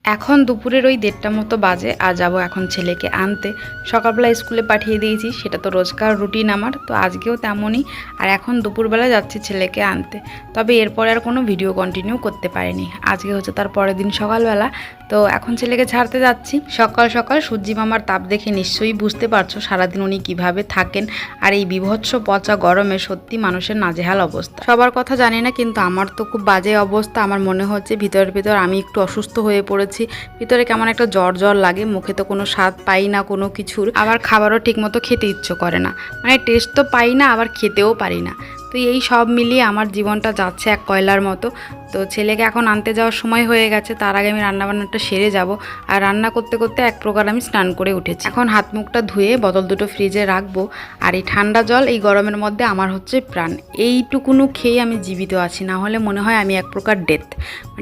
এখন দুপুরের ওই 1:30টা মতো বাজে আর যাবো এখন ছেলেকে আনতে। সকালবেলা স্কুলে পাঠিয়ে দিয়েছি, সেটা তো রোজকার রুটিন আমার, তো আজকেও তেমনই। আর এখন দুপুরবেলা যাচ্ছি ছেলেকে আনতে। তবে এরপরে আর কোনো ভিডিও কন্টিনিউ করতে পারিনি। আজকে হচ্ছে তার পরের দিন সকালবেলা, তো এখন ছেলেকে ছাড়তে যাচ্ছি। সকাল সকাল সূর্যি মামার তাপ দেখে নিশ্চয়ই বুঝতে পারছো সারাদিন উনি কিভাবে থাকেন। আর এই বিভৎস পচা গরমে সত্যি মানুষের নাজেহাল অবস্থা। সবার কথা জানি না, কিন্তু আমার তো খুব বাজে অবস্থা। আমার মনে হচ্ছে ভিতর আমি একটু অসুস্থ হয়ে পড়েছি। ভিতরে কেমন একটা জ্বর জ্বর লাগে, মুখে তো কোনো স্বাদ পাই না কোনো কিছুর, আবার খাবারও ঠিক মতো খেতে ইচ্ছে করে না, মানে টেস্ট তো পাই না, আবার খেতেও পারি না। তো এই সব মিলিয়ে আমার জীবনটা যাচ্ছে এক কয়লার মতো। তো ছেলেকে এখন আনতে যাওয়ার সময় হয়ে গেছে, তার আগে আমি রান্নাবান্নাটা সেরে যাব। আর রান্না করতে করতে এক প্রকার আমি স্নান করে উঠেছি। এখন হাত মুখটা ধুয়ে বোতল দুটো ফ্রিজে রাখবো। আর এই ঠান্ডা জল এই গরমের মধ্যে আমার হচ্ছে প্রাণ। এইটুকুনো খেয়ে আমি জীবিত আছি, না হলে মনে হয় আমি এক প্রকার ডেথ।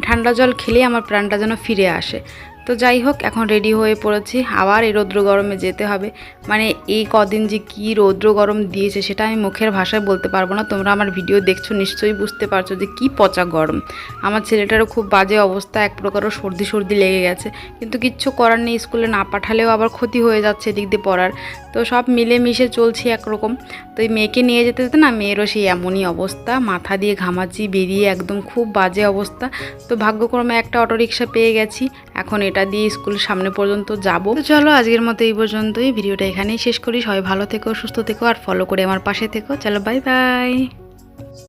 ঠান্ডা জল খেলেই আমার প্রাণটা যেন ফিরে আসে। তো যাই হোক, এখন রেডি হয়ে পড়েছি, আবার এই রৌদ্র গরমে যেতে হবে। মানে এই কদিন যে কী রৌদ্র গরম দিয়েছে সেটা আমি মুখের ভাষায় বলতে পারবো না। তোমরা আমার ভিডিও দেখছো নিশ্চয়ই বুঝতে পারছো যে কী পচা গরম। আমার ছেলেটারও খুব বাজে অবস্থা, এক প্রকারও সর্দি সর্দি লেগে গেছে, কিন্তু কিচ্ছু করার নেই। স্কুলে না পাঠালেও আবার ক্ষতি হয়ে যাচ্ছে এদিক দিয়ে পড়ার। তো সব মিলে মিশে চলছি একরকম। তো এই মেয়েকে নিয়ে যেতে যেতে না, মেয়েরও সেই এমনই অবস্থা, মাথা দিয়ে ঘামাচি বেরিয়ে একদম খুব বাজে অবস্থা। তো ভাগ্যক্রমে একটা অটোরিকশা পেয়ে গেছি, এখন এটা দিয়ে স্কুলের সামনে পর্যন্ত যাব। তো চলো আজকের মতো এই পর্যন্তই, ভিডিওটা এখানেই শেষ করি। সবাই ভালো থেকো, সুস্থ থেকো, আর ফলো করে আমার পাশে থেকো। চলো বাই বাই।